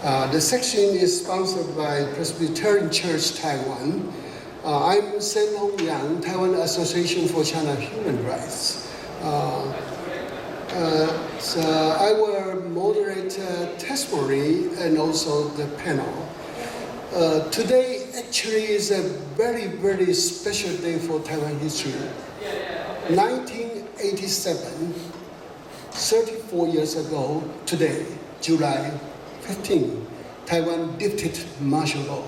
The section is sponsored by Presbyterian Church Taiwan. I'm Sen Hong Yang, Taiwan Association for China Human Rights. So I will moderate testimony and also the panel. Today actually is a very, very special day for Taiwan history. 1987, 34 years ago today, July 15, Taiwan defeated martial law.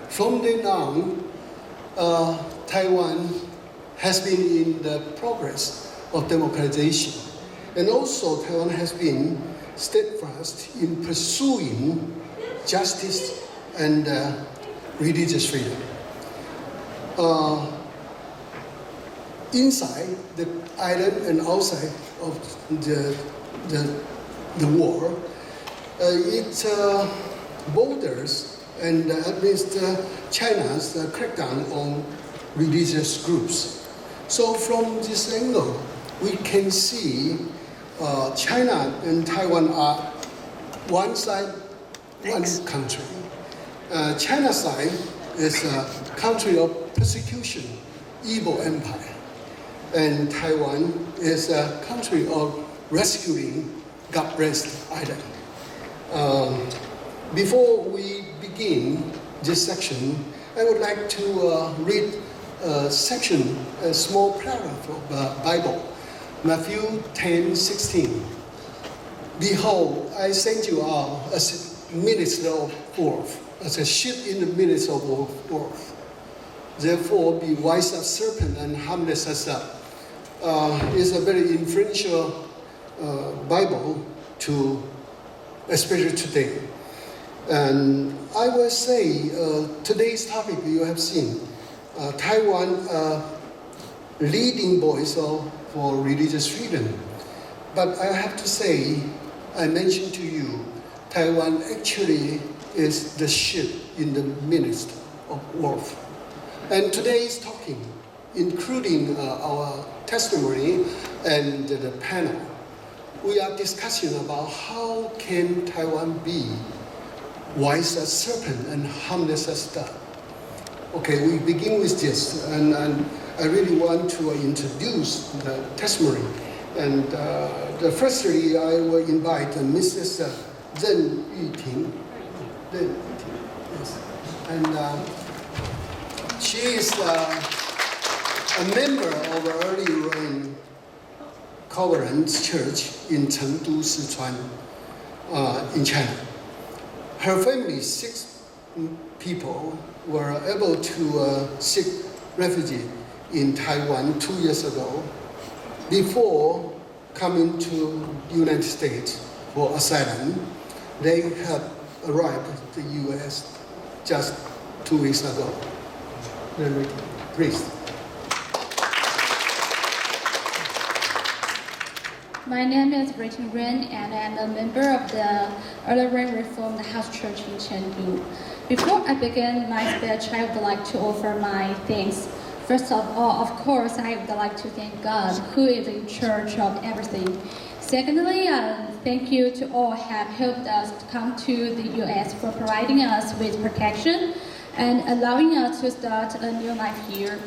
From then on, Taiwan has been in the progress of democratization. And also Taiwan has been steadfast in pursuing justice and religious freedom. Inside the island and outside of the war, it borders and against China's crackdown on religious groups. So from this angle, we can see China and Taiwan are one side, one country. China's side is a country of persecution, evil empire. And Taiwan is a country of rescuing God-blessed island. Before we begin this section, I would like to read a section, a small paragraph of the Bible, Matthew 10:16. Behold, I send you out as minister of wrath, as a sheep in the midst of wrath. Therefore, be wise as serpent and harmless as dove. Is a very influential Bible especially today. And I will say today's topic you have seen, Taiwan leading voice for religious freedom. But I have to say, I mentioned to you, Taiwan actually is the sheep in the midst of wolf. And today's talking, including our testimony and the panel, we are discussing about how can Taiwan be wise as serpent and harmless as dove. Okay, we begin with this, and I really want to introduce the testimony. And firstly, I will invite Mrs. Zhen Yuting. Yes. And she is a member of the early Rome Covenant Church in Chengdu, Sichuan, in China. Her family, 6 people, were able to seek refuge in Taiwan 2 years ago before coming to the United States for asylum. They had arrived in the US just 2 weeks ago. Please. My name is Rachel Ren, and I'm a member of the Early Rain Reformed House Church in Chengdu. Before I begin my speech, I would like to offer my thanks. First of all, of course, I would like to thank God, who is in charge of everything. Secondly, thank you to all who have helped us to come to the U.S. for providing us with protection and allowing us to start a new life here.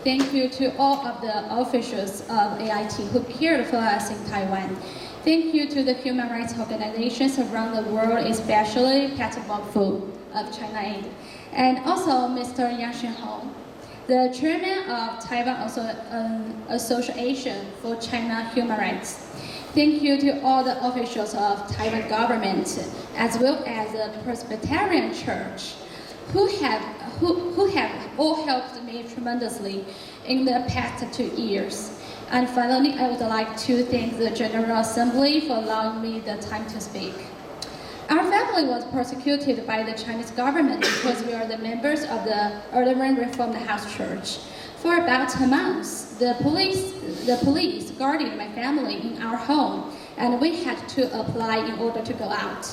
Thank you to all of the officials of AIT who cared for us in Taiwan. Thank you to the human rights organizations around the world, especially Pat Fu of China Aid, and also Mr. Yang Shenhong, the chairman of Taiwan Association for China Human Rights. Thank you to all the officials of Taiwan government, as well as the Presbyterian Church, who have all helped me tremendously in the past 2 years. And finally, I would like to thank the General Assembly for allowing me the time to speak. Our family was persecuted by the Chinese government because we are the members of the Early Rain Reformed House Church. For about a month, the police guarded my family in our home, and we had to apply in order to go out.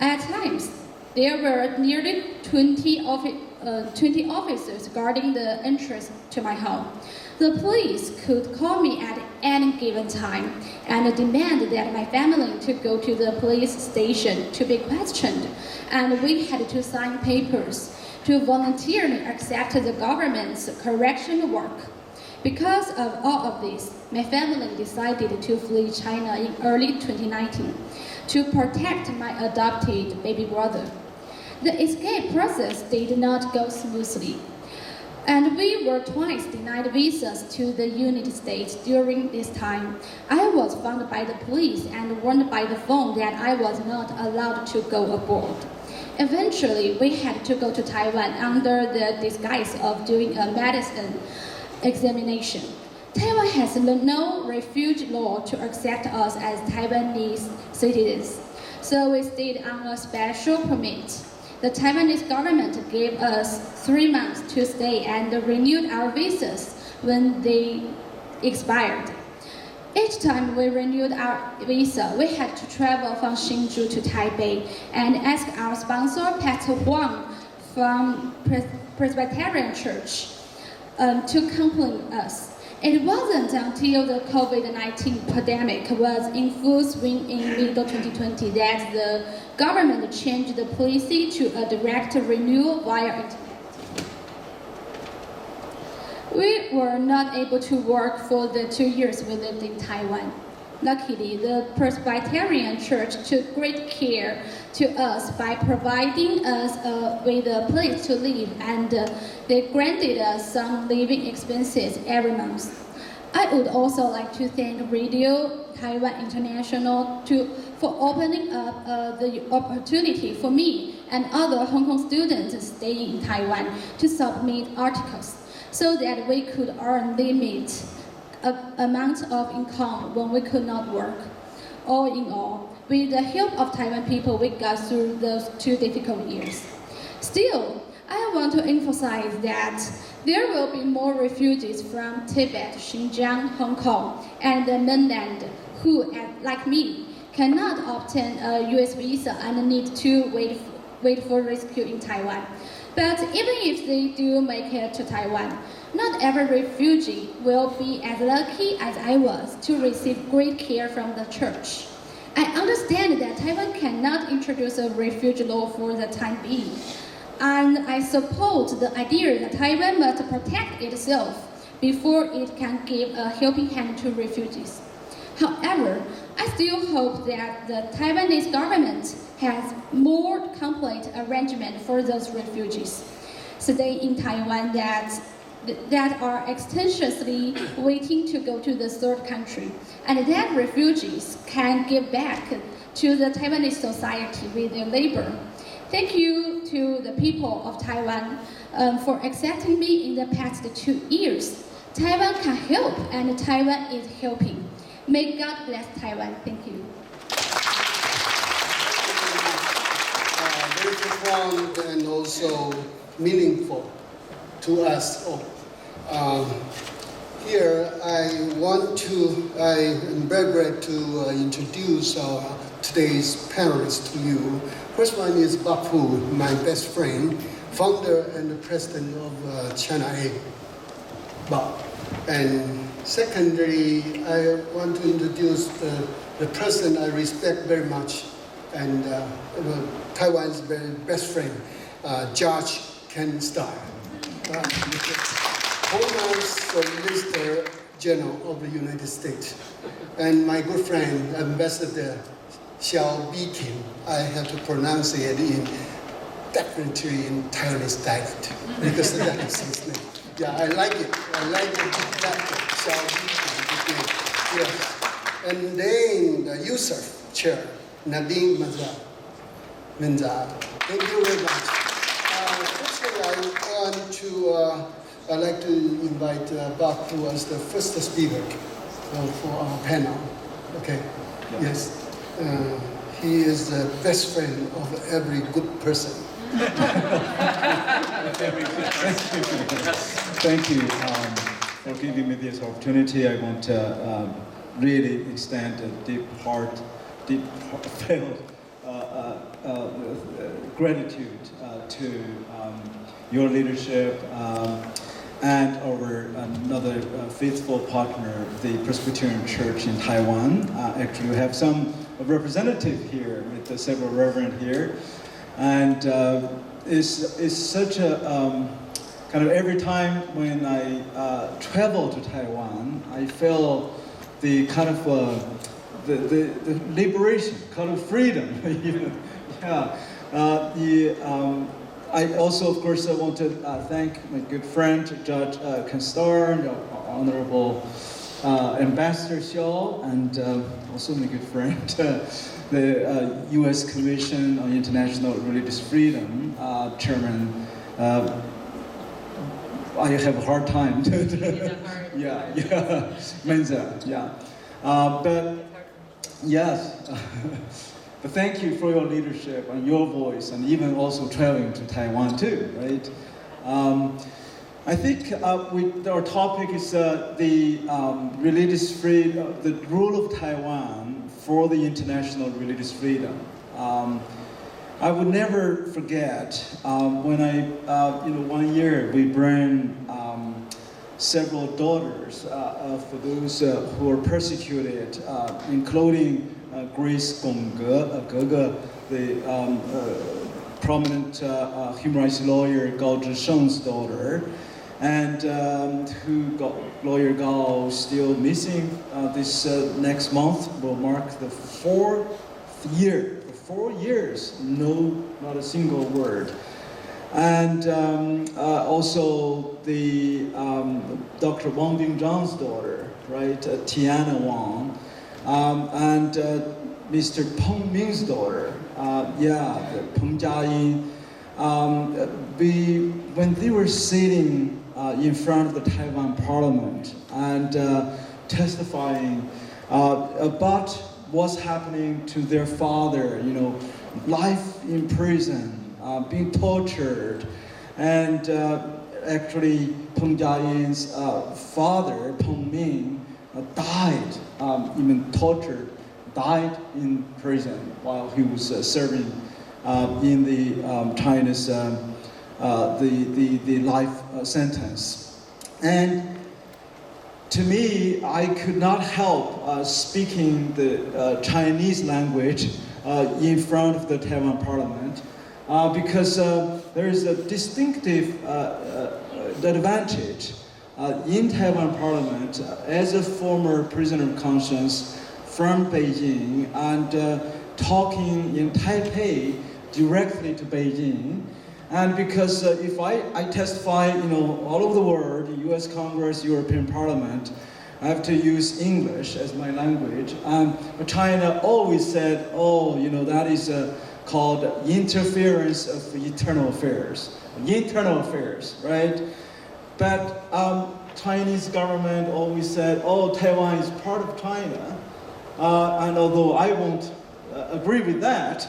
At times, there were nearly 20 officers guarding the entrance to my home. The police could call me at any given time and demand that my family to go to the police station to be questioned, and we had to sign papers to voluntarily accept the government's correction work. Because of all of this, my family decided to flee China in early 2019 to protect my adopted baby brother. The escape process did not go smoothly, and we were twice denied visas to the United States during this time. I was found by the police and warned by the phone that I was not allowed to go aboard. Eventually, we had to go to Taiwan under the disguise of doing a medicine examination. Taiwan has no refugee law to accept us as Taiwanese citizens, so we stayed on a special permit. The Taiwanese government gave us 3 months to stay and renewed our visas when they expired. Each time we renewed our visa, we had to travel from Hsinchu to Taipei and ask our sponsor, Pastor Huang from Presbyterian Church, to accompany us. It wasn't until the COVID-19 pandemic was in full swing in middle 2020 that the government changed the policy to a direct renewal via internet. We were not able to work for the 2 years we lived in Taiwan. Luckily, the Presbyterian Church took great care to us by providing us with a place to live, and they granted us some living expenses every month. I would also like to thank Radio Taiwan International for opening up the opportunity for me and other Hong Kong students staying in Taiwan to submit articles so that we could earn limited amount of income when we could not work. All in all, with the help of Taiwan people, we got through those 2 difficult years. Still, I want to emphasize that there will be more refugees from Tibet, Xinjiang, Hong Kong, and the mainland who, like me, cannot obtain a US visa and need to wait for rescue in Taiwan. But even if they do make it to Taiwan, not every refugee will be as lucky as I was to receive great care from the church. I understand that Taiwan cannot introduce a refugee law for the time being, and I support the idea that Taiwan must protect itself before it can give a helping hand to refugees. However, I still hope that the Taiwanese government has more complete arrangement for those refugees staying in Taiwan that are extensively waiting to go to the third country, and that refugees can give back to the Taiwanese society with their labor. Thank you to the people of Taiwan for accepting me in the past 2 years. Taiwan can help, and Taiwan is helping. May God bless Taiwan. Thank you. Very profound and also meaningful to us all. Here I am very glad to introduce today's panelists to you. First one is Bi-khim, my best friend, founder and president of China A. And secondly, I want to introduce the person I respect very much and Taiwan's very best friend, Judge Ken Starr, former Solicitor General of the United States, and my good friend, Ambassador Bi-khim. I have to pronounce it definitely in Taiwanese dialect because that is his name. Yeah, I like it. I like it. Bi-khim. Yes. And then the USERF chair, Nadine Menza. Thank you very much. Firstly, I'd like to invite Bob to as the first speaker for our panel. Okay. Yeah. Yes. He is the best friend of every good person. Thank you for giving me this opportunity. I want to really extend a deep heartfelt gratitude to your leadership and our another faithful partner, the Presbyterian Church in Taiwan. Actually, we have some representative here with several reverend here, and it's such a kind of every time when I travel to Taiwan, I feel the kind of the liberation, kind of freedom. Yeah. I also, of course, I want to thank my good friend, Judge Constar, Honorable Ambassador Shaw, and also my good friend, the U.S. Commission on International Religious Freedom, Chairman. I have a hard time. Menza, yeah. But yes. But thank you for your leadership and your voice, and even also traveling to Taiwan too, right? I think our topic is the religious freedom, the role of Taiwan for the international religious freedom. I would never forget when one year we bring several daughters for those who are persecuted, including Grace Gongge, the prominent human rights lawyer Gao Zhisheng's daughter, and lawyer Gao still missing. This next month will mark the 4th year. For 4 years, not a single word. And also the Dr. Wang Bingzhang's daughter, right, Tiana Wang. And Mr. Peng Ming's daughter, Peng Jiayin, when they were sitting in front of the Taiwan Parliament and testifying about what's happening to their father, life in prison, being tortured, and actually Peng Jiayin's father, Peng Ming, died, even tortured, died in prison while he was serving in the China's the life sentence. And to me, I could not help speaking the Chinese language in front of the Taiwan Parliament because there is a distinctive advantage in Taiwan Parliament as a former prisoner of conscience from Beijing and talking in Taipei directly to Beijing. And because if I testify, all over the world, the U.S. Congress, European Parliament, I have to use English as my language. But China always said, that is called interference of internal affairs. Internal affairs, right? But Chinese government always said, Taiwan is part of China. And although I won't agree with that,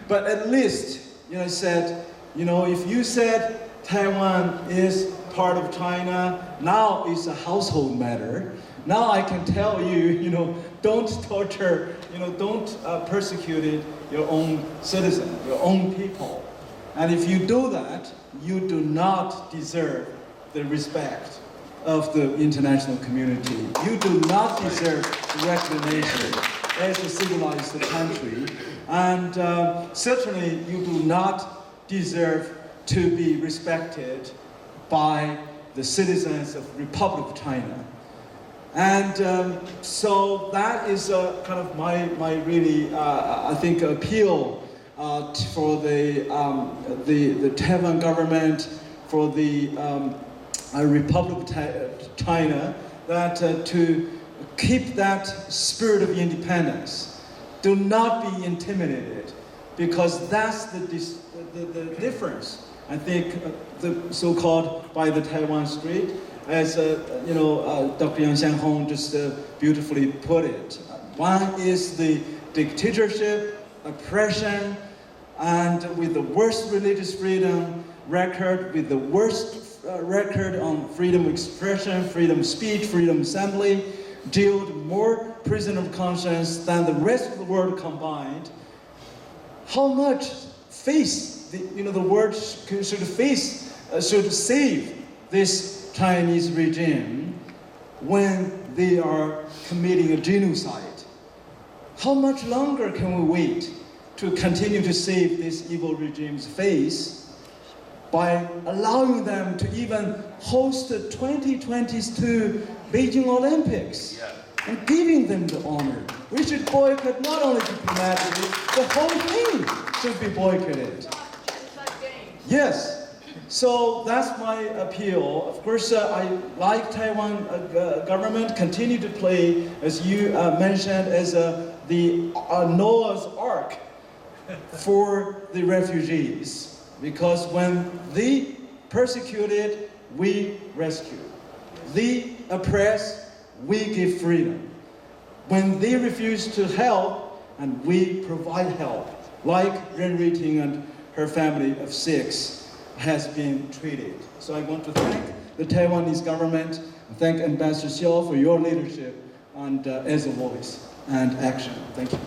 but at least, said, if you said Taiwan is part of China, now it's a household matter. Now I can tell you, don't torture, don't persecute your own citizen, your own people. And if you do that, you do not deserve the respect of the international community. You do not deserve recognition as a civilized country. And certainly you do not deserve to be respected by the citizens of the Republic of China. And so that is kind of my really, I think, appeal for the Taiwan government, for the Republic of China, that to keep that spirit of independence. Do not be intimidated, because that's the difference. I think the so-called by the Taiwan Strait, as Dr. Yang Xianhong just beautifully put it. One is the dictatorship, oppression, and with the worst religious freedom record, with the worst record on freedom of expression, freedom of speech, freedom of assembly, jailed more prisoner of conscience than the rest of the world combined. How much face the world should face, should save this Chinese regime when they are committing a genocide. How much longer can we wait to continue to save this evil regime's face by allowing them to even host the 2022 Beijing Olympics and giving them the honor? We should boycott not only diplomatically, the whole thing should be boycotted. Yes. So that's my appeal. Of course, I like Taiwan government continue to play, as you mentioned, as the Noah's Ark for the refugees. Because when they persecuted, we rescue. They oppress, we give freedom. When they refuse to help, and we provide help, like Ren Ruiting and her family of 6 has been treated. So I want to thank the Taiwanese government, thank Ambassador Xiao for your leadership and as a voice and action. Thank you.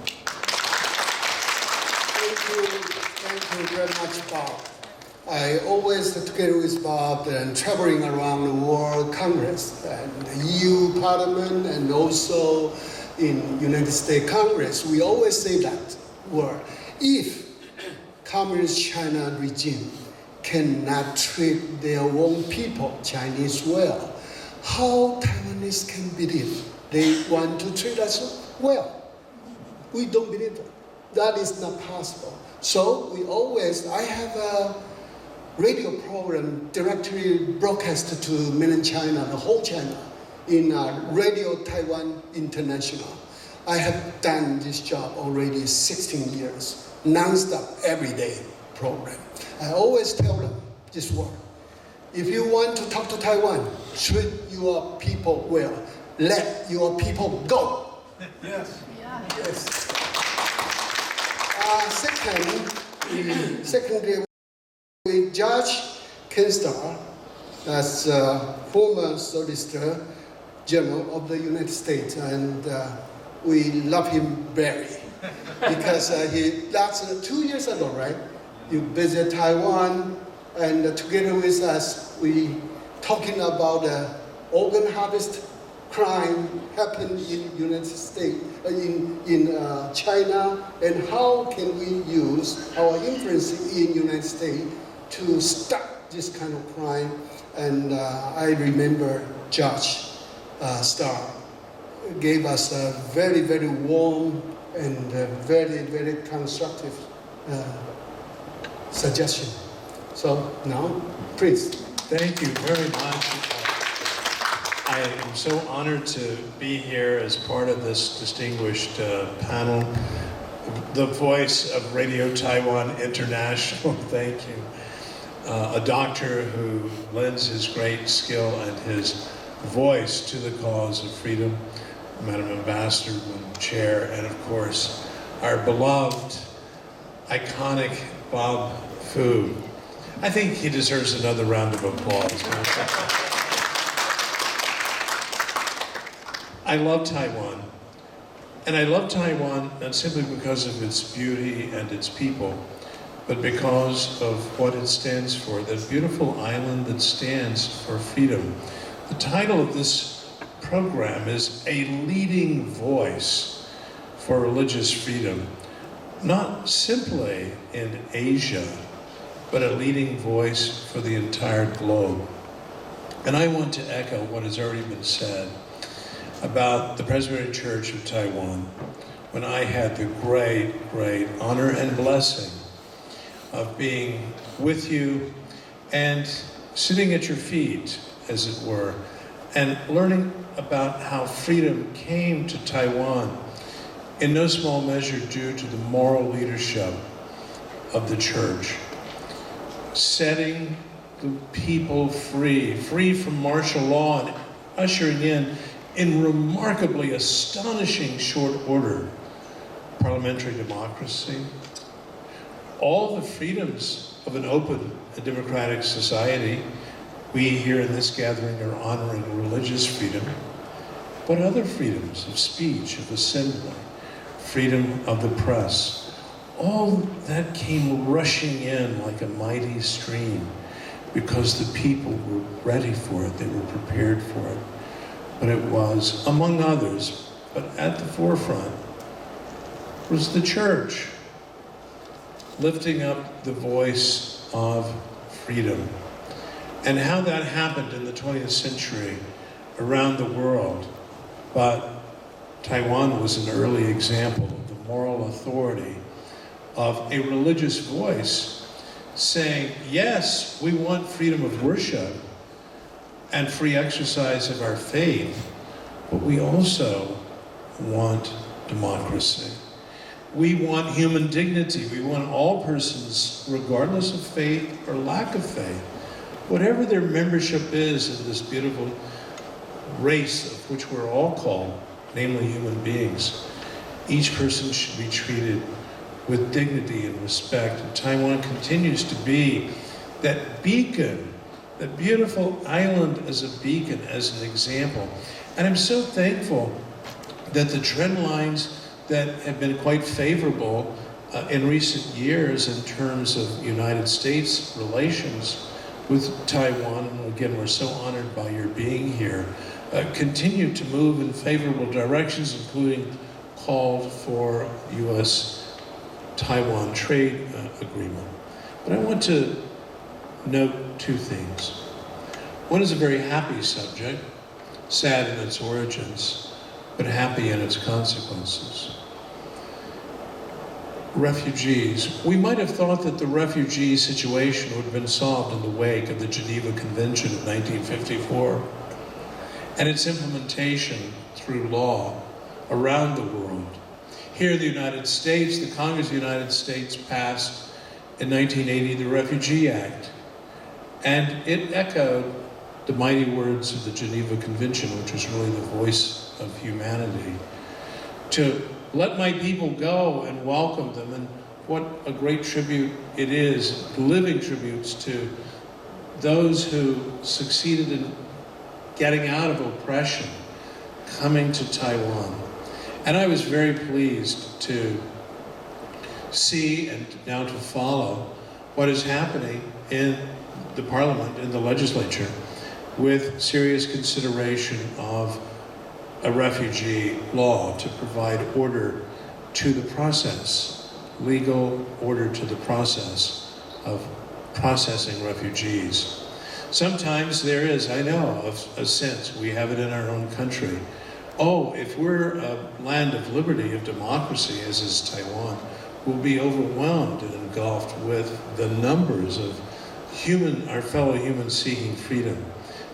Thank you very much, Bob. I always, together with Bob, and traveling around the World Congress and the EU Parliament and also in United States Congress, we always say that word. If Communist China regime cannot treat their own people, Chinese, well, how Taiwanese can believe they want to treat us well? We don't believe that. That is not possible. So we always, I have a radio program directly broadcast to mainland China, the whole China, in Radio Taiwan International. I have done this job already 16 years, non-stop, every day program. I always tell them this word. If you want to talk to Taiwan, treat your people well. Let your people go. Yes. Yeah. Yes. Secondly, with Judge Kenstar, as former Solicitor General of the United States, and we love him very, because that's 2 years ago, right? You visit Taiwan, and together with us, we talking about organ harvest crime happened in United States, in China, and how can we use our influence in United States to stop this kind of crime? And I remember Judge Starr gave us a very, very warm and very, very constructive suggestion. So now, Prince. Thank you very much. I am so honored to be here as part of this distinguished panel. The voice of Radio Taiwan International, thank you. A doctor who lends his great skill and his voice to the cause of freedom, Madam Ambassador, Madam Chair, and of course, our beloved, iconic Bob Fu. I think he deserves another round of applause. I love Taiwan. And I love Taiwan not simply because of its beauty and its people, but because of what it stands for, that beautiful island that stands for freedom. The title of this program is A Leading Voice for Religious Freedom, not simply in Asia, but a leading voice for the entire globe. And I want to echo what has already been said about the Presbyterian Church of Taiwan, when I had the great, great honor and blessing of being with you and sitting at your feet, as it were, and learning about how freedom came to Taiwan, in no small measure due to the moral leadership of the church, setting the people free from martial law and ushering in remarkably astonishing short order, parliamentary democracy, all the freedoms of an open and democratic society. We here in this gathering are honoring religious freedom, but other freedoms of speech, of assembly, freedom of the press, all that came rushing in like a mighty stream because the people were ready for it, they were prepared for it. But it was, among others, but at the forefront, was the church, lifting up the voice of freedom. And how that happened in the 20th century around the world. But Taiwan was an early example of the moral authority of a religious voice saying, yes, we want freedom of worship and free exercise of our faith, but we also want democracy. We want human dignity. We want all persons, regardless of faith or lack of faith, whatever their membership is in this beautiful race of which we're all called, namely human beings, each person should be treated with dignity and respect. And Taiwan continues to be that beacon, that beautiful island as a beacon, as an example. And I'm so thankful that the trend lines that have been quite favorable in recent years in terms of United States relations with Taiwan, and again, we're so honored by your being here, continue to move in favorable directions, including called for U.S.-Taiwan trade agreement. But I want to note two things. One is a very happy subject, sad in its origins, but happy in its consequences. Refugees. We might have thought that the refugee situation would have been solved in the wake of the Geneva Convention of 1954 and its implementation through law around the world. Here in the United States, the Congress of the United States passed in 1980 the Refugee Act, and it echoed the mighty words of the Geneva Convention, which was really the voice of humanity, to let my people go and welcome them. And what a great tribute it is, living tributes to those who succeeded in getting out of oppression, coming to Taiwan. And I was very pleased to see and now to follow what is happening in the parliament, in the legislature, with serious consideration of a refugee law to provide order to the process, legal order to the process of processing refugees. Sometimes there is, I know, a sense, we have it in our own country, oh, if we're a land of liberty, of democracy, as is Taiwan, we'll be overwhelmed and engulfed with the numbers of our fellow humans seeking freedom.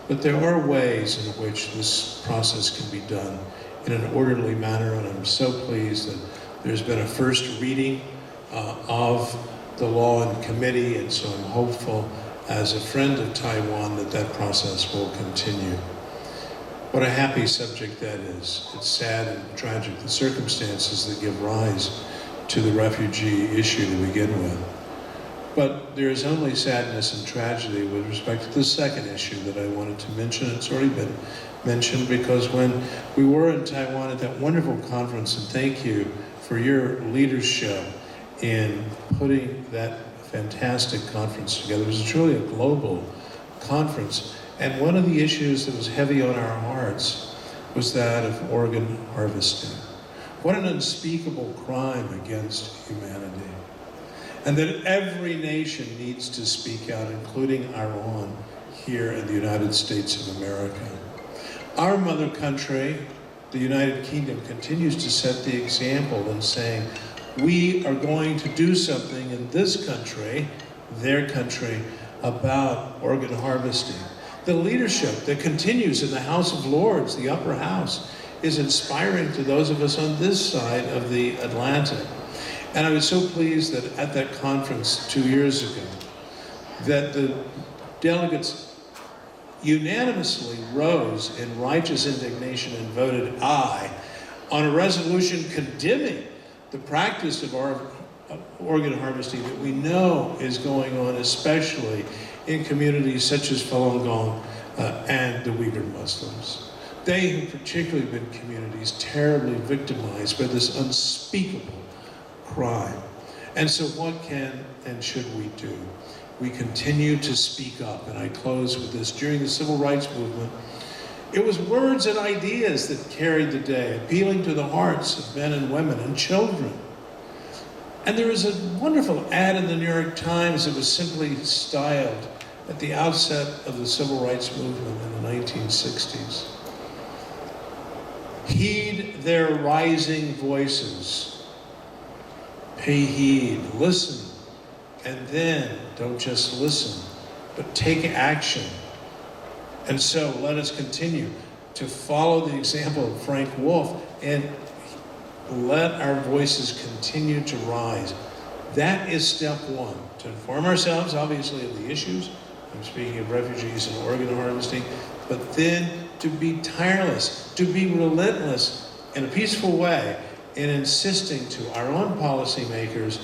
But there are ways in which this process can be done in an orderly manner, and I'm so pleased that there's been a first reading of the law in committee, and so I'm hopeful as a friend of Taiwan that that process will continue. What a happy subject that is. It's sad and tragic, the circumstances that give rise to the refugee issue to begin with. But there is only sadness and tragedy with respect to the second issue that I wanted to mention. It's already been mentioned because when we were in Taiwan at that wonderful conference, and thank you for your leadership in putting that fantastic conference together. It was truly a global conference. And one of the issues that was heavy on our hearts was that of organ harvesting. What an unspeakable crime against humanity. And that every nation needs to speak out, including our own here in the United States of America. Our mother country, the United Kingdom, continues to set the example in saying, we are going to do something in this country, their country, about organ harvesting. The leadership that continues in the House of Lords, the upper house, is inspiring to those of us on this side of the Atlantic. And I was so pleased that at that conference 2 years ago, that the delegates unanimously rose in righteous indignation and voted aye on a resolution condemning the practice of our organ harvesting that we know is going on, especially in communities such as Falun Gong and the Uyghur Muslims. They have particularly been communities terribly victimized by this unspeakable crime. And so what can and should we do? We continue to speak up, and I close with this. During the Civil Rights Movement, it was words and ideas that carried the day, appealing to the hearts of men and women and children. And there was a wonderful ad in the New York Times that was simply styled at the outset of the Civil Rights Movement in the 1960s. Heed their rising voices. Pay heed, listen, and then don't just listen, but take action. And so let us continue to follow the example of Frank Wolf and let our voices continue to rise. That is step one, to inform ourselves, obviously, of the issues. I'm speaking of refugees and organ harvesting, but then to be tireless, to be relentless in a peaceful way in insisting to our own policymakers,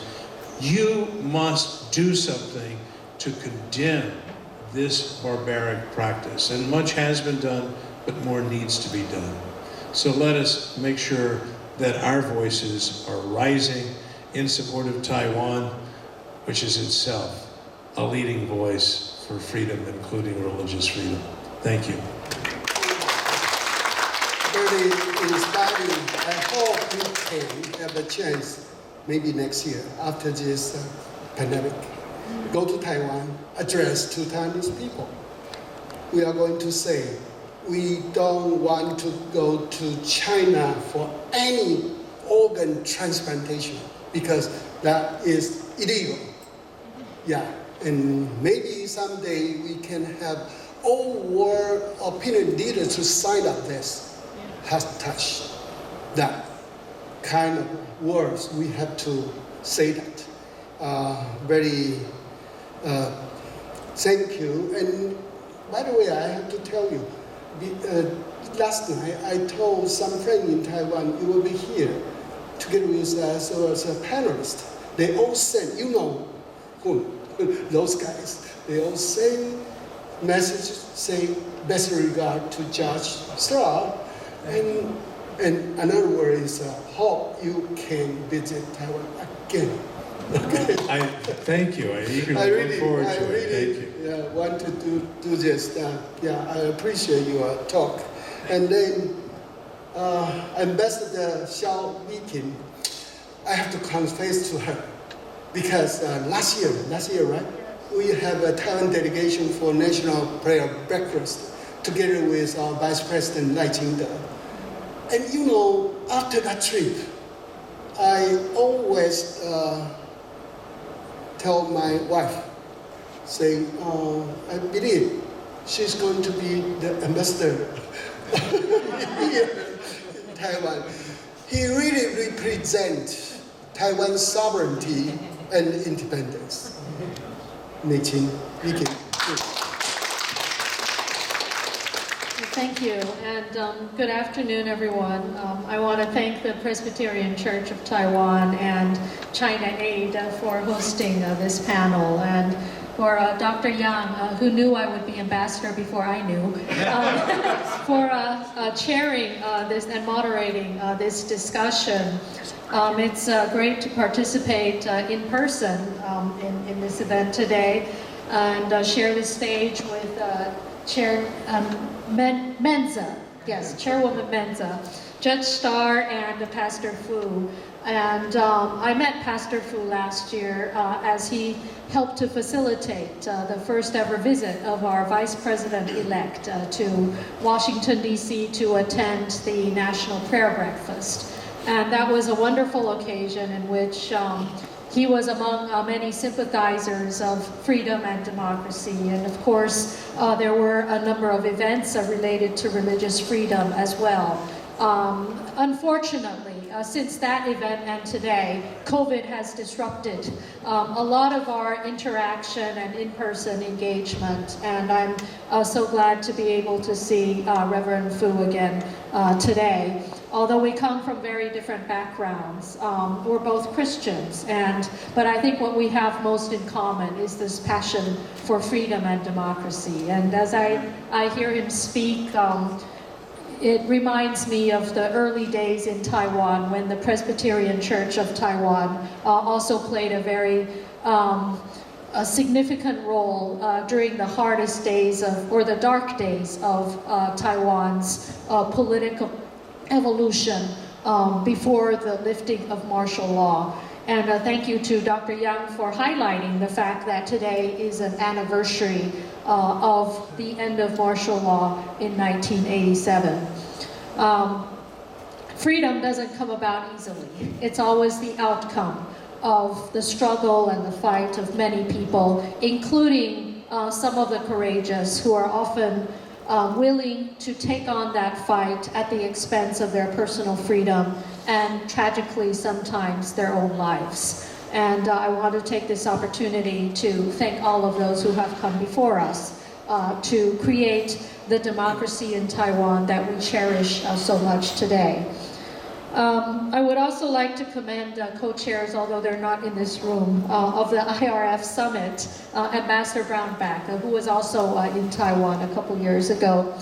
you must do something to condemn this barbaric practice. And much has been done, but more needs to be done. So let us make sure that our voices are rising in support of Taiwan, which is itself a leading voice for freedom, including religious freedom. Thank you. Very inspiring. I hope we can have a chance, maybe next year, after this pandemic, go to Taiwan, address to Taiwanese people. We are going to say, we don't want to go to China for any organ transplantation because that is illegal. Yeah, and maybe someday we can have all world opinion leaders to sign up this. Has touched that kind of words. We have to say that. Thank you. And by the way, I have to tell you, last night I told some friend in Taiwan you will be here together with us as a panelist. They all sent, you know who, those guys. They all send messages saying best regard to Judge Straw. And another word is hope you can visit Taiwan again. Okay. Thank you. I eagerly look forward to it. Thank you. Yeah, want to do this. I appreciate your talk. And then Ambassador Bi-khim, I have to confess to her because last year, right? We have a Taiwan delegation for National Prayer Breakfast together with our Vice President Lai Ching-te. And you know, after that trip, I always tell my wife, saying, I believe she's going to be the ambassador here in Taiwan. He really represents Taiwan's sovereignty and independence. Bi-khim. Thank you, and good afternoon, everyone. I want to thank the Presbyterian Church of Taiwan and China Aid for hosting this panel, and for Dr. Yang, who knew I would be ambassador before I knew, for chairing this and moderating this discussion. It's great to participate in person in this event today and share the stage with Chairwoman Menza, Judge Starr, and Pastor Fu. And I met Pastor Fu last year as he helped to facilitate the first ever visit of our Vice President-elect to Washington, D.C. to attend the National Prayer Breakfast. And that was a wonderful occasion in which he was among many sympathizers of freedom and democracy. And of course, there were a number of events related to religious freedom as well. Unfortunately, since that event and today, COVID has disrupted a lot of our interaction and in-person engagement. And I'm so glad to be able to see Reverend Fu again today. Although we come from very different backgrounds, we're both Christians, but I think what we have most in common is this passion for freedom and democracy. And as I hear him speak, it reminds me of the early days in Taiwan when the Presbyterian Church of Taiwan also played a very a significant role during the hardest days of, or the dark days of Taiwan's political evolution before the lifting of martial law. And thank you to Dr. Yang for highlighting the fact that today is an anniversary of the end of martial law in 1987. Freedom doesn't come about easily. It's always the outcome of the struggle and the fight of many people, including some of the courageous who are often willing to take on that fight at the expense of their personal freedom and tragically sometimes their own lives. And I want to take this opportunity to thank all of those who have come before us to create the democracy in Taiwan that we cherish so much today. I would also like to commend co-chairs, although they're not in this room, of the IRF Summit, Ambassador Brownback, who was also in Taiwan a couple years ago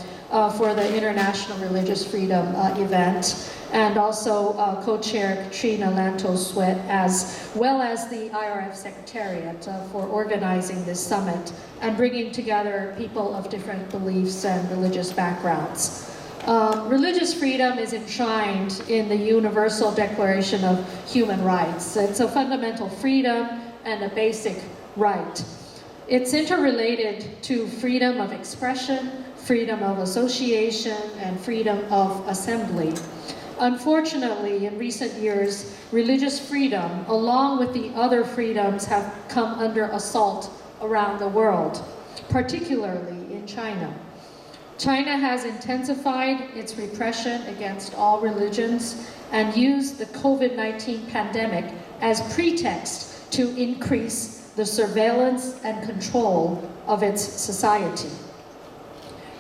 for the International Religious Freedom event, and also co-chair Katrina Lantos-Sweat, as well as the IRF Secretariat for organizing this summit and bringing together people of different beliefs and religious backgrounds. Religious freedom is enshrined in the Universal Declaration of Human Rights. It's a fundamental freedom and a basic right. It's interrelated to freedom of expression, freedom of association, and freedom of assembly. Unfortunately, in recent years, religious freedom, along with the other freedoms, have come under assault around the world, particularly in China. China has intensified its repression against all religions and used the COVID-19 pandemic as pretext to increase the surveillance and control of its society.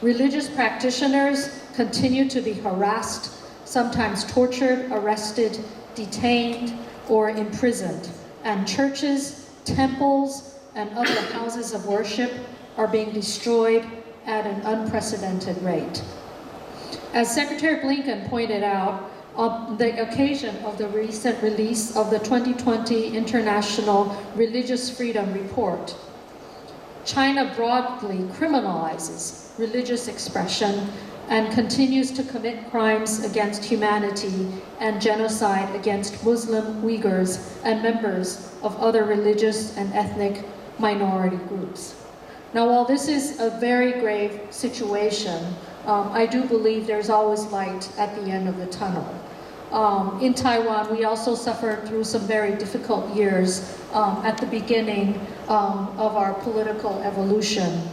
Religious practitioners continue to be harassed, sometimes tortured, arrested, detained, or imprisoned, and churches, temples, and other houses of worship are being destroyed at an unprecedented rate. As Secretary Blinken pointed out, on the occasion of the recent release of the 2020 International Religious Freedom Report, China broadly criminalizes religious expression and continues to commit crimes against humanity and genocide against Muslim, Uyghurs, and members of other religious and ethnic minority groups. Now, while this is a very grave situation, I do believe there's always light at the end of the tunnel. In Taiwan, we also suffered through some very difficult years at the beginning of our political evolution.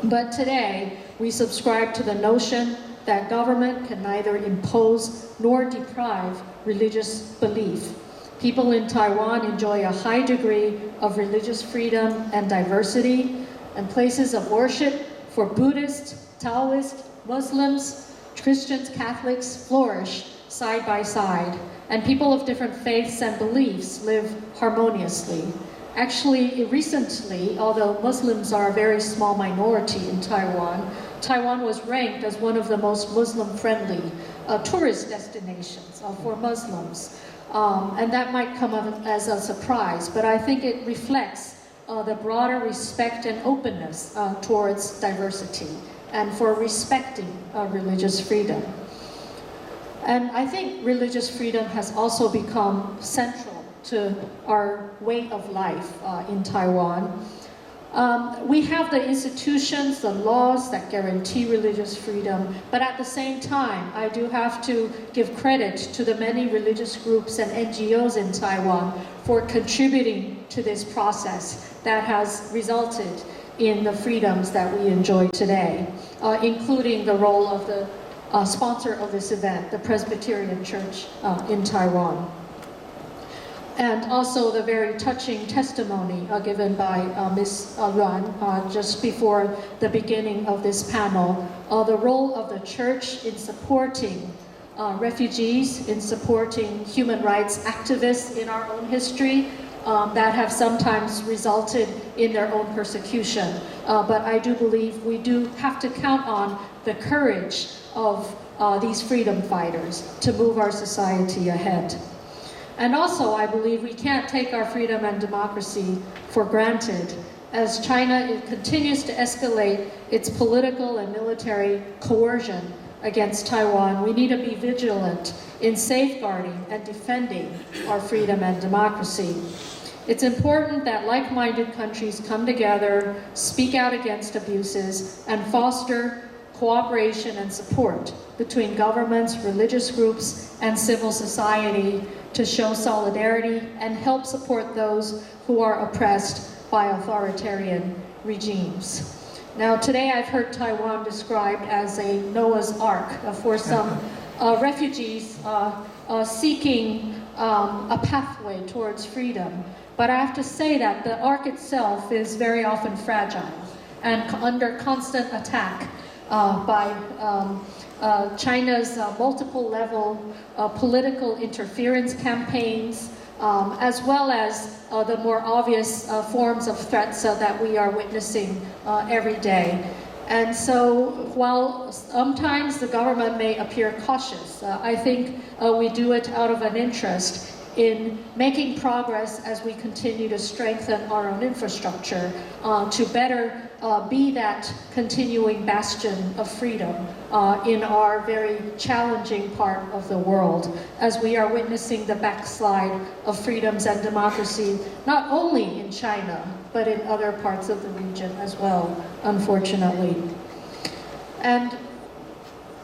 But today, we subscribe to the notion that government can neither impose nor deprive religious belief. People in Taiwan enjoy a high degree of religious freedom and diversity, and places of worship for Buddhists, Taoists, Muslims, Christians, Catholics flourish side by side, and people of different faiths and beliefs live harmoniously. Actually, recently, although Muslims are a very small minority in Taiwan, Taiwan was ranked as one of the most Muslim-friendly tourist destinations for Muslims. And that might come as a surprise, but I think it reflects the broader respect and openness towards diversity and for respecting religious freedom. And I think religious freedom has also become central to our way of life in Taiwan. We have the institutions, the laws that guarantee religious freedom, but at the same time, I do have to give credit to the many religious groups and NGOs in Taiwan for contributing to this process that has resulted in the freedoms that we enjoy today, including the role of the sponsor of this event, the Presbyterian Church in Taiwan. And also the very touching testimony given by Ms. Yuan just before the beginning of this panel, the role of the church in supporting refugees, in supporting human rights activists in our own history, that have sometimes resulted in their own persecution. But I do believe we do have to count on the courage of these freedom fighters to move our society ahead. And also, I believe we can't take our freedom and democracy for granted. As China continues to escalate its political and military coercion against Taiwan, we need to be vigilant in safeguarding and defending our freedom and democracy. It's important that like-minded countries come together, speak out against abuses, and foster cooperation and support between governments, religious groups, and civil society to show solidarity and help support those who are oppressed by authoritarian regimes. Now, today I've heard Taiwan described as a Noah's Ark for some refugees seeking a pathway towards freedom. But I have to say that the Ark itself is very often fragile and under constant attack by China's multiple level political interference campaigns, as well as the more obvious forms of threats that we are witnessing every day. And so while sometimes the government may appear cautious, I think we do it out of an interest in making progress as we continue to strengthen our own infrastructure to better be that continuing bastion of freedom in our very challenging part of the world, as we are witnessing the backslide of freedoms and democracy, not only in China, but in other parts of the region as well, unfortunately. And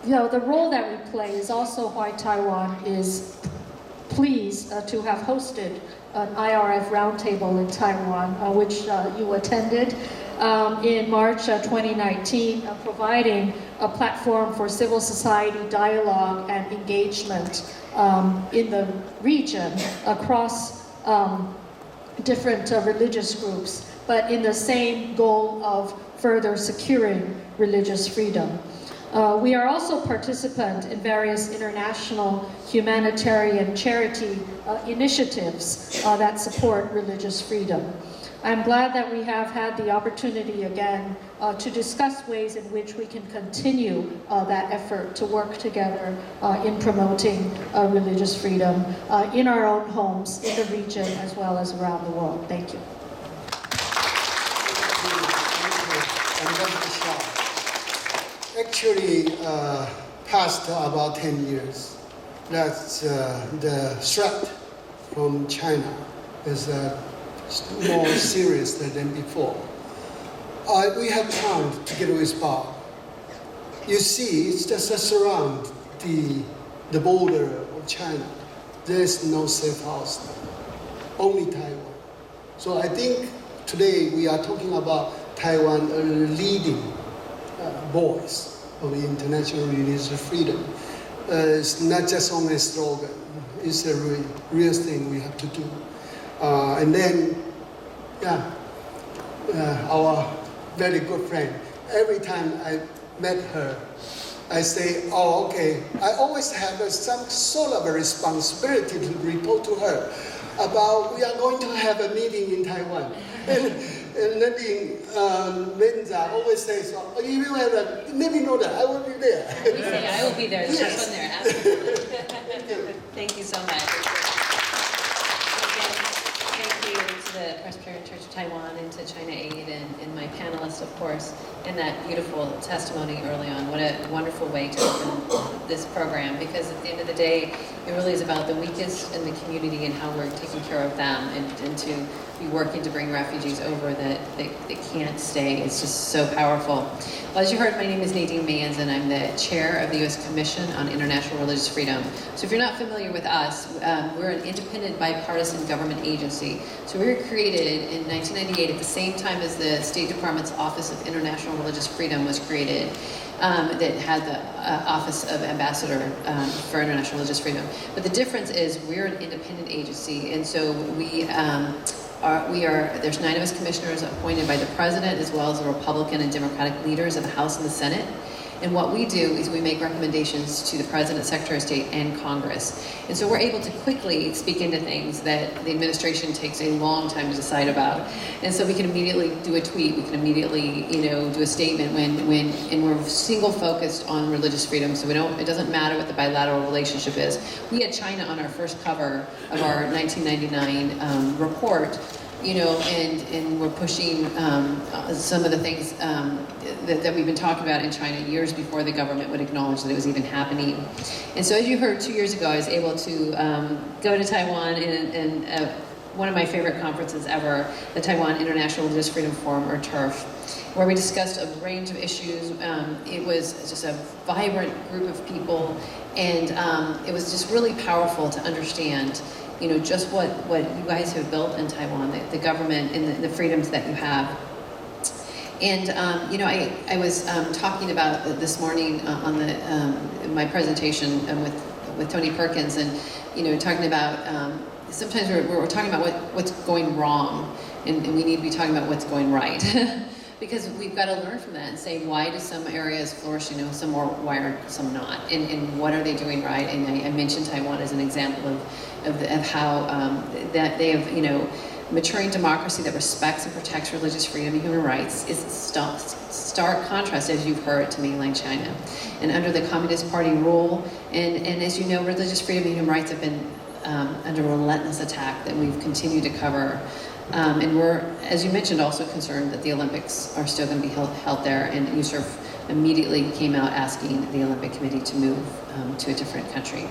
the role that we play is also why Taiwan is pleased to have hosted an IRF roundtable in Taiwan, which you attended in March 2019, providing a platform for civil society dialogue and engagement in the region across different religious groups, but in the same goal of further securing religious freedom. We are also participant in various international humanitarian charity initiatives that support religious freedom. I'm glad that we have had the opportunity again to discuss ways in which we can continue that effort to work together in promoting religious freedom in our own homes, in the region, as well as around the world. Thank you. Actually, past about 10 years, that's the threat from China is more serious than before. We have time together with Bob. You see, it's just surround the border of China. There is no safe house now, only Taiwan. So I think today we are talking about Taiwan leading voice of the international religious freedom. It's not just only a slogan, it's a real thing we have to do. And then, our very good friend, every time I met her, I say, oh, okay, I always have some sort of a responsibility to report to her about we are going to have a meeting in Taiwan. And then Linda always says, oh, you will have a, let me know that, I will be there. We say, I will be there, there's Yes. one there, absolutely. Thank you so much. Again, thank you to the Presbyterian Church of Taiwan and to China Aid and my panelists, of course, and that beautiful testimony early on. What a wonderful way to open this program, because at the end of the day, it really is about the weakest in the community and how we're taking care of them and to be working to bring refugees over that they can't stay. It's just so powerful. Well, as you heard, my name is Nadine Mans, and I'm the chair of the U.S. Commission on International Religious Freedom. So if you're not familiar with us, we're an independent bipartisan government agency. So we were created in 1998 at the same time as the State Department's Office of International Religious Freedom was created. That had the Office of Ambassador for International Religious Freedom. But the difference is we're an independent agency, and so there's 9 of us commissioners appointed by the President, as well as the Republican and Democratic leaders of the House and the Senate. And what we do is we make recommendations to the President, Secretary of State, and Congress. And so we're able to quickly speak into things that the administration takes a long time to decide about. And so we can immediately do a tweet, we can immediately, do a statement and we're single focused on religious freedom. So it doesn't matter what the bilateral relationship is. We had China on our first cover of our 1999 report. And we're pushing some of the things that we've been talking about in China years before the government would acknowledge that it was even happening. And so as you heard 2 years ago, I was able to go to Taiwan and one of my favorite conferences ever, the Taiwan International Religious Freedom Forum, or TIRF, where we discussed a range of issues. It was just a vibrant group of people, and it was just really powerful to understand just what you guys have built in Taiwan, the government and the freedoms that you have. And I was talking about this morning on my presentation with Tony Perkins, and talking about sometimes we're talking about what's going wrong, and we need to be talking about what's going right. Because we've got to learn from that and say, why do some areas flourish, some more, why are some not? And what are they doing right? And I mentioned Taiwan as an example of how that they have, maturing democracy that respects and protects religious freedom and human rights is stark contrast, as you've heard, to mainland China. And under the Communist Party rule, and as you know, religious freedom and human rights have been under relentless attack that we've continued to cover. And we're, as you mentioned, also concerned that the Olympics are still going to be held there, and USERF immediately came out asking the Olympic Committee to move to a different country.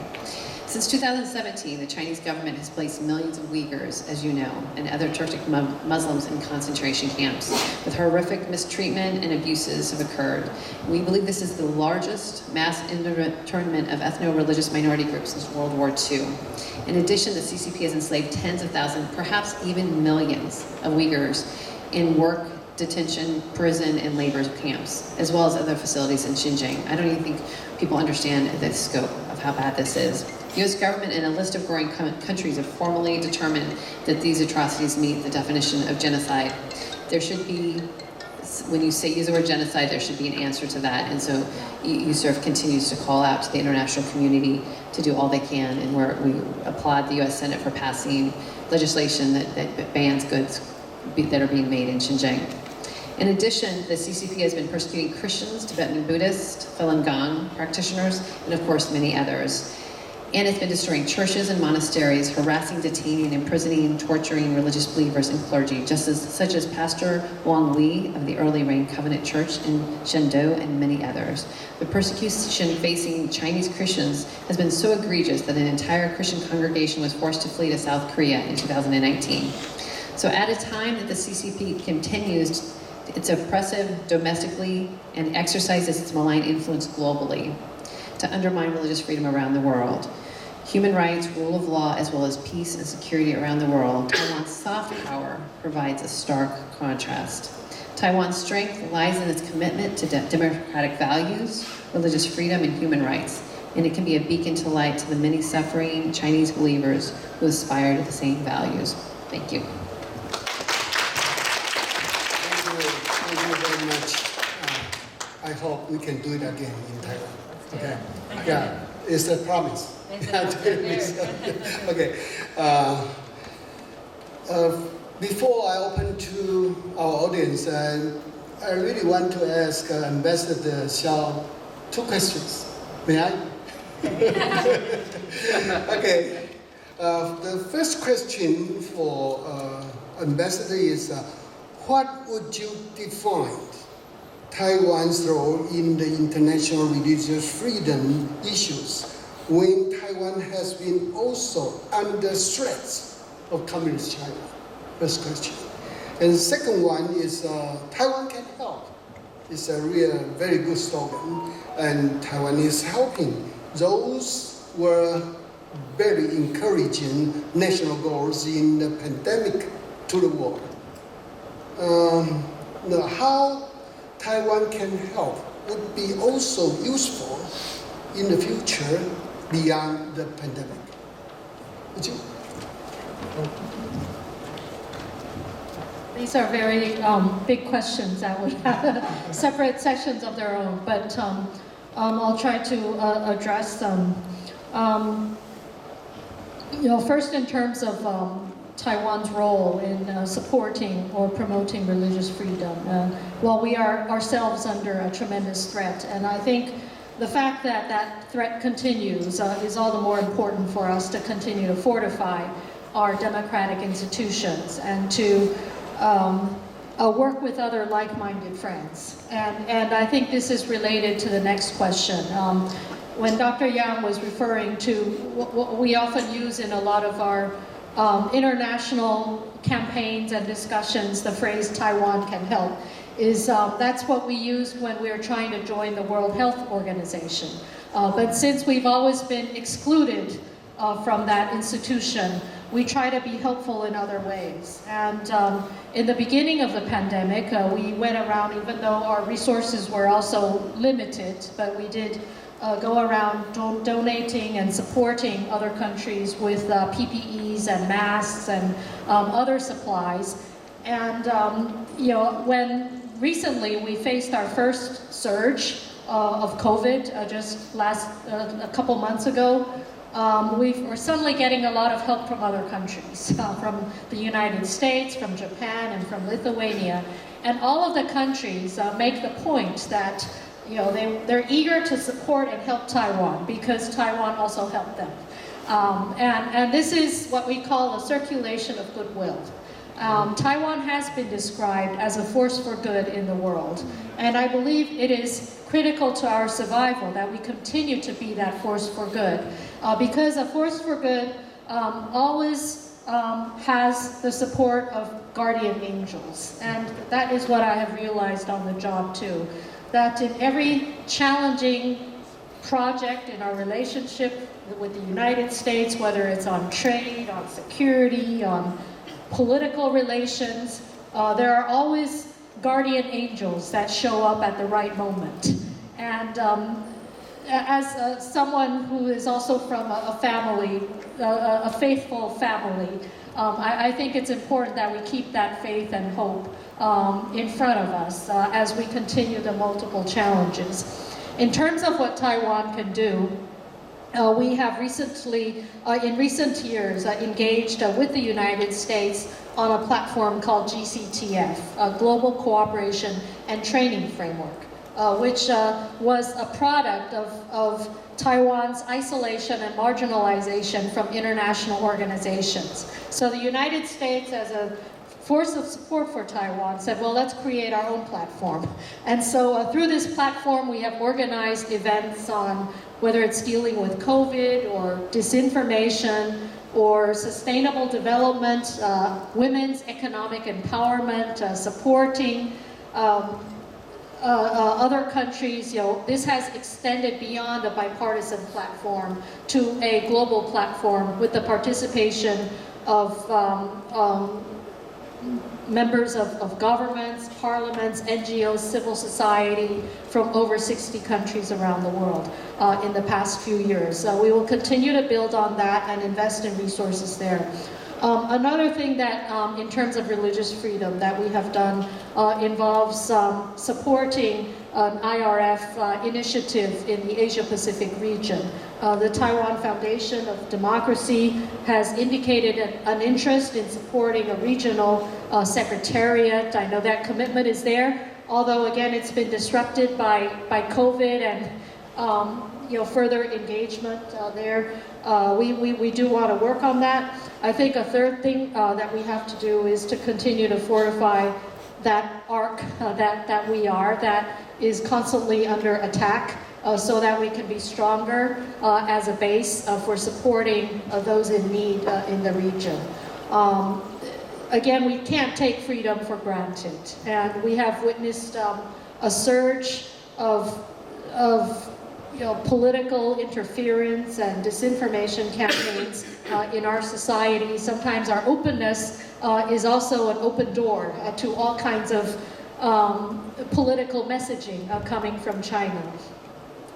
Since 2017, the Chinese government has placed millions of Uyghurs, as you know, and other Turkic Muslims in concentration camps, with horrific mistreatment and abuses have occurred. We believe this is the largest mass internment of ethno-religious minority groups since World War II. In addition, the CCP has enslaved tens of thousands, perhaps even millions of Uyghurs in work, detention, prison, and labor camps, as well as other facilities in Xinjiang. I don't even think people understand the scope of how bad this is. The U.S. government and a list of growing countries have formally determined that these atrocities meet the definition of genocide. There should be, when you use the word genocide, there should be an answer to that. And so USERF continues to call out to the international community to do all they can, and we applaud the U.S. Senate for passing legislation that bans goods that are being made in Xinjiang. In addition, the CCP has been persecuting Christians, Tibetan Buddhists, Falun Gong practitioners, and of course many others. And it's been destroying churches and monasteries, harassing, detaining, imprisoning, torturing religious believers and clergy, such as Pastor Wang Li of the Early Rain Covenant Church in Shenzhou and many others. The persecution facing Chinese Christians has been so egregious that an entire Christian congregation was forced to flee to South Korea in 2019. So at a time that the CCP continues its oppressive domestically and exercises its malign influence globally to undermine religious freedom around the world, human rights, rule of law, as well as peace and security around the world, Taiwan's soft power provides a stark contrast. Taiwan's strength lies in its commitment to democratic values, religious freedom, and human rights, and it can be a beacon to light to the many suffering Chinese believers who aspire to the same values. Thank you. Thank you very much. I hope we can do it again in Taiwan. Okay. Yeah, it's a promise. Okay. Before I open to our audience, I really want to ask Ambassador Xiao 2 questions. May I? Okay. The first question for Ambassador is, what would you define Taiwan's role in the international religious freedom issues when Taiwan has been also under threats of Communist China? First question. And the second one is Taiwan can help. It's a very good slogan, and Taiwan is helping. Those were very encouraging national goals in the pandemic to the world. How Taiwan can help would be also useful in the future beyond the pandemic. Would you? These are very big questions that would have separate sections of their own, but I'll try to address them. First in terms of Taiwan's role in supporting or promoting religious freedom. Well, we are ourselves under a tremendous threat, and I think the fact that that threat continues is all the more important for us to continue to fortify our democratic institutions and to work with other like-minded friends. And I think this is related to the next question. When Dr. Yang was referring to what we often use in a lot of our international campaigns and discussions, the phrase Taiwan can help, is that's what we used when we were trying to join the World Health Organization. But since we've always been excluded from that institution, we try to be helpful in other ways. And in the beginning of the pandemic, we went around, even though our resources were also limited, but we did go around donating and supporting other countries with PPEs and masks and other supplies. And when recently we faced our first surge of COVID just a couple months ago, we're suddenly getting a lot of help from other countries, from the United States, from Japan, and from Lithuania. And all of the countries make the point that they're eager to support and help Taiwan because Taiwan also helped them. And this is what we call a circulation of goodwill. Taiwan has been described as a force for good in the world. And I believe it is critical to our survival that we continue to be that force for good. Because a force for good always has the support of guardian angels. And that is what I have realized on the job too. That in every challenging project in our relationship with the United States, whether it's on trade, on security, on political relations, there are always guardian angels that show up at the right moment. And as someone who is also from a family, a faithful family, I think it's important that we keep that faith and hope in front of us as we continue the multiple challenges. In terms of what Taiwan can do, we have recently, in recent years, engaged with the United States on a platform called GCTF, a Global Cooperation and Training Framework, which was a product of Taiwan's isolation and marginalization from international organizations. So the United States, as a force of support for Taiwan, said, well, let's create our own platform. And so through this platform, we have organized events on whether it's dealing with COVID or disinformation or sustainable development, women's economic empowerment, supporting other countries. This has extended beyond a bipartisan platform to a global platform with the participation of members of governments, parliaments, NGOs, civil society from over 60 countries around the world in the past few years. We will continue to build on that and invest in resources there. Another thing that, in terms of religious freedom, that we have done involves supporting an IRF initiative in the Asia-Pacific region. The Taiwan Foundation of Democracy has indicated an interest in supporting a regional secretariat. I know that commitment is there, although again it's been disrupted by COVID and further engagement there. We do want to work on that. I think a third thing that we have to do is to continue to fortify that arc that we are, that is constantly under attack, so that we can be stronger as a base for supporting those in need in the region. Again, we can't take freedom for granted, and we have witnessed a surge of political interference and disinformation campaigns in our society. Sometimes our openness is also an open door to all kinds of political messaging coming from China.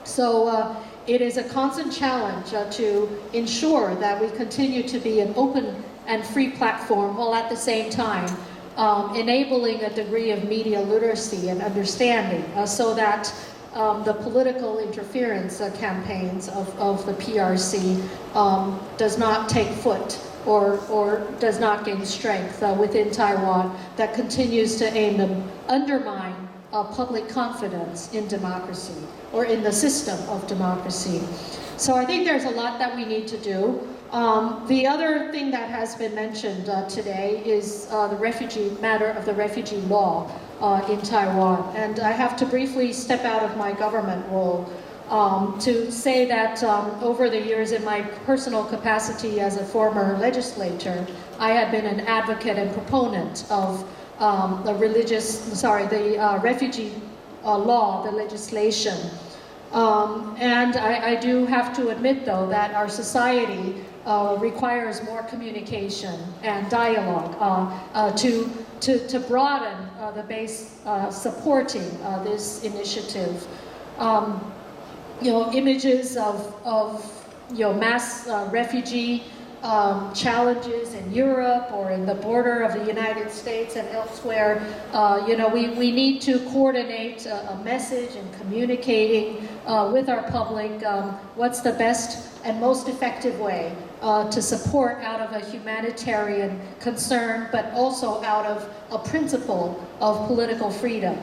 So it is a constant challenge to ensure that we continue to be an open and free platform, while at the same time enabling a degree of media literacy and understanding so that the political interference campaigns of the PRC does not take foot or does not gain strength within Taiwan that continues to aim to undermine public confidence in democracy or in the system of democracy. So I think there's a lot that we need to do. The other thing that has been mentioned today is the refugee matter of the refugee law in Taiwan. And I have to briefly step out of my government role to say that over the years in my personal capacity as a former legislator, I have been an advocate and proponent of the refugee law, the legislation. And I do have to admit, though, that our society requires more communication and dialogue to broaden the base supporting this initiative. Images of mass refugee challenges in Europe or in the border of the United States and elsewhere. We need to coordinate a message and communicating with our public what's the best and most effective way to support out of a humanitarian concern, but also out of a principle of political freedom,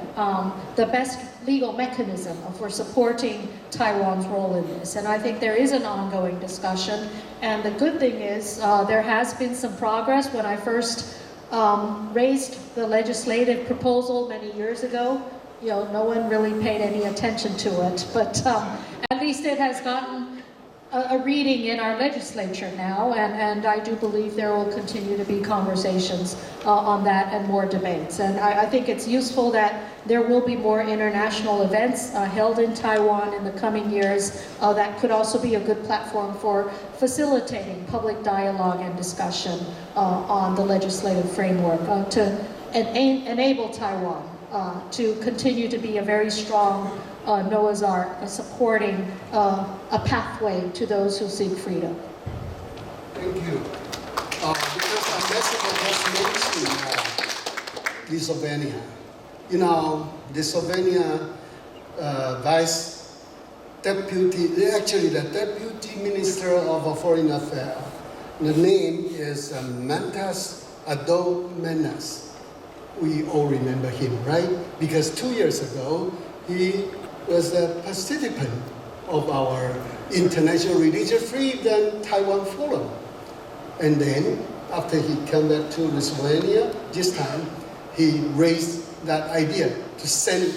the best legal mechanism for supporting Taiwan's role in this. And I think there is an ongoing discussion. And the good thing is there has been some progress. When I first raised the legislative proposal many years ago, no one really paid any attention to it. But at least it has gotten a reading in our legislature now, and I do believe there will continue to be conversations on that and more debates. And I think it's useful that there will be more international events held in Taiwan in the coming years that could also be a good platform for facilitating public dialogue and discussion on the legislative framework to enable Taiwan to continue to be a very strong Noah's Ark, supporting a pathway to those who seek freedom. Thank you. Because Ambassador just mentioned Lithuania. Lithuania Vice Deputy, actually the Deputy Minister of Foreign Affairs, the name is Mantas Adomenas. We all remember him, right? Because 2 years ago, he was a participant of our International Religious Freedom Taiwan Forum. And then, after he came back to Lithuania, this time, he raised that idea to send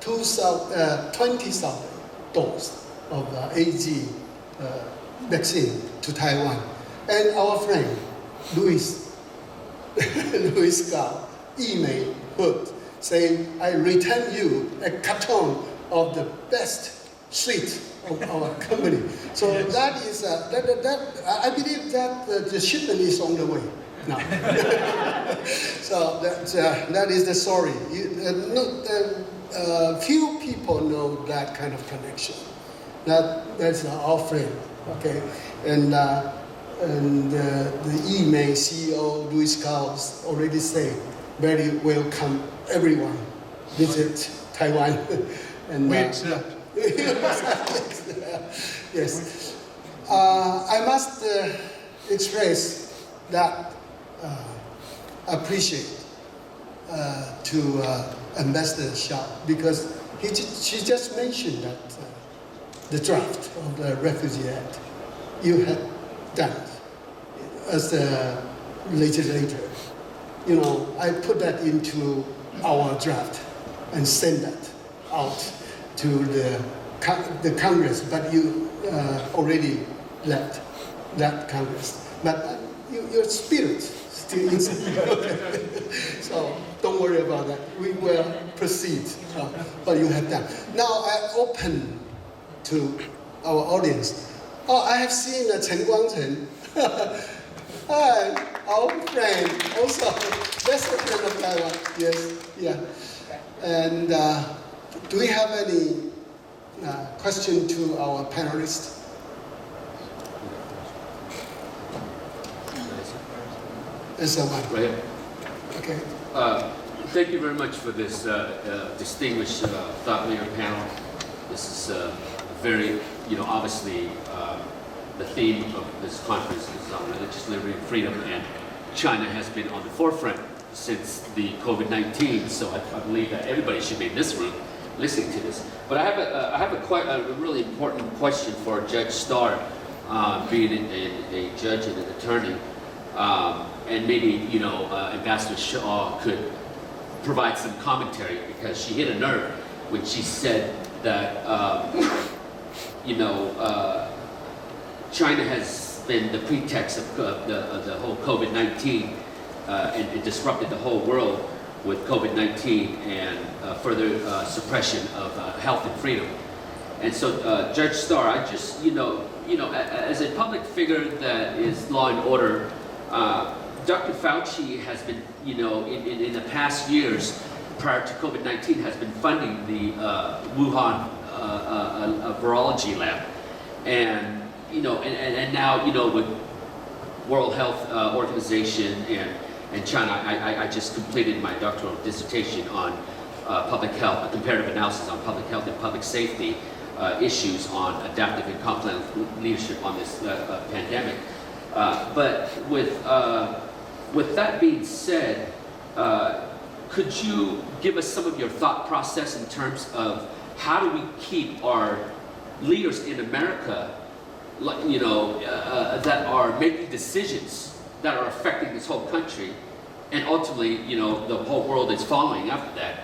20,000 doses of AG vaccine to Taiwan. And our friend, Louis Gao, email Hood saying, I return you a carton of the best sweet of our company. So that is, I believe that the shipment is on the way now. So that is the story. Few people know that kind of connection. That's our friend, okay? And the email CEO, Louis Gao, already said, very welcome everyone visit Taiwan. And we accept. Yes. I must express that appreciate to Ambassador Shah, because she just mentioned that the draft of the Refugee Act you had done as a legislator. I put that into our draft and send that out to the Congress, but you already left that Congress. But your spirit still inside. So don't worry about that. We will proceed what you have done. Now I open to our audience. Oh, I have seen Chen Guangchen. Hi, our friend, also best friend of Taiwan. Yes, yeah. And do we have any question to our panelists? Yes, one. Right here. Okay. Thank you very much for this distinguished thought leader panel. This is very, obviously the theme of this conference is on religious liberty and freedom, and China has been on the forefront since the COVID-19, so I believe that everybody should be in this room listening to this. But I have a really important question for Judge Starr, being a judge and an attorney, and maybe Ambassador Shaw could provide some commentary, because she hit a nerve when she said that China has been the pretext of the whole COVID-19 and it disrupted the whole world with COVID-19 and further suppression of health and freedom. And so, Judge Starr, I just, as a public figure that is law and order, Dr. Fauci has been, in the past years prior to COVID-19, has been funding the Wuhan virology lab, and and now with World Health Organization and China, I just completed my doctoral dissertation on public health, a comparative analysis on public health and public safety issues on adaptive and complex leadership on this pandemic. But with that being said, could you give us some of your thought process in terms of how do we keep our leaders in America, that are making decisions that are affecting this whole country, and ultimately, the whole world is following after that,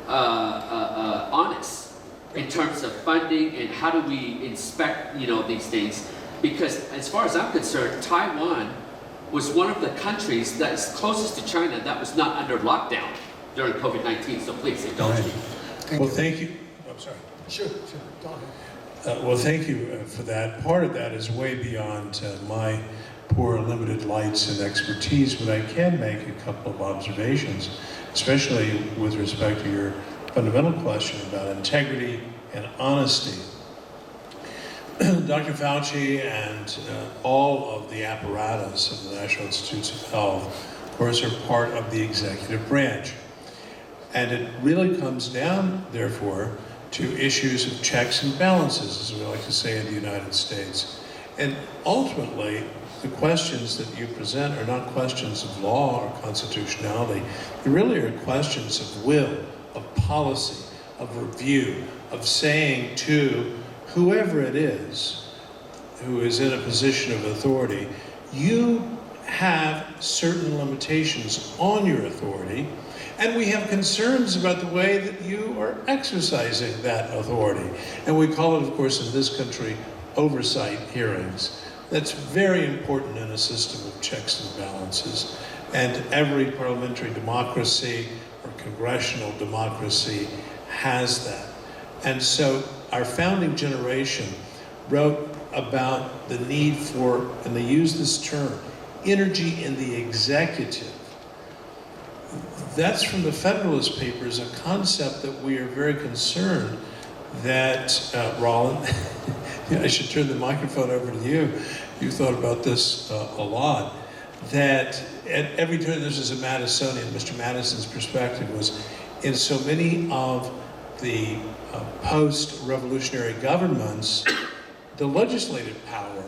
honest in terms of funding, and how do we inspect, these things? Because as far as I'm concerned, Taiwan was one of the countries that is closest to China that was not under lockdown during COVID-19. So please indulge me. Well, thank you. I'm sorry. Sure. Go ahead. Well, thank you for that. Part of that is way beyond my poor limited lights and expertise, but I can make a couple of observations, especially with respect to your fundamental question about integrity and honesty. Dr. Fauci and all of the apparatus of the National Institutes of Health, of course, are part of the executive branch. And it really comes down, therefore, to issues of checks and balances, as we like to say in the United States. And ultimately, the questions that you present are not questions of law or constitutionality. They really are questions of will, of policy, of review, of saying to whoever it is who is in a position of authority, you have certain limitations on your authority, and we have concerns about the way that you are exercising that authority. And we call it, of course, in this country, oversight hearings. That's very important in a system of checks and balances. And every parliamentary democracy or congressional democracy has that. And so our founding generation wrote about the need for, and they use this term, energy in the executive. That's from the Federalist Papers, a concept that we are very concerned that, Roland, I should turn the microphone over to you. You thought about this a lot. That at every turn, this is a Madisonian, Mr. Madison's perspective was, in so many of the post-revolutionary governments, the legislative power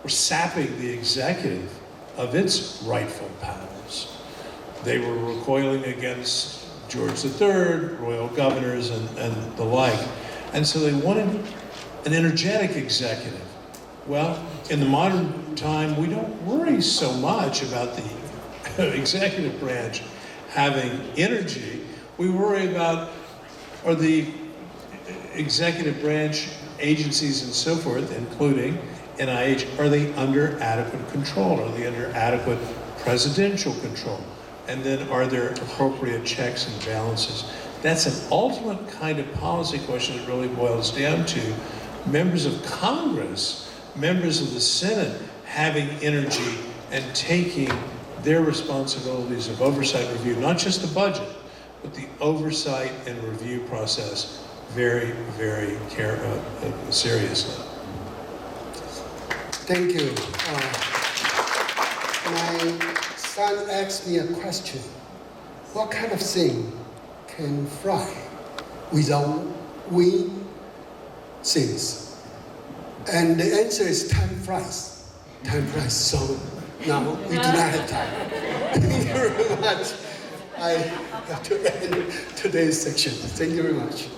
were sapping the executive of its rightful powers. They were recoiling against George III, royal governors, and the like. And so they wanted an energetic executive. Well, in the modern time, we don't worry so much about the executive branch having energy. We worry about, are the executive branch agencies and so forth, including NIH, are they under adequate control? Are they under adequate presidential control? And then are there appropriate checks and balances? That's an ultimate kind of policy question that really boils down to members of Congress, members of the Senate having energy and taking their responsibilities of oversight review, not just the budget, but the oversight and review process very, very seriously. Thank you. My son asked me a question. what kind of thing can fly without wing things? And the answer is time flies. Time flies. So now we do not have time. Thank you very much. I have to end today's section. Thank you very much.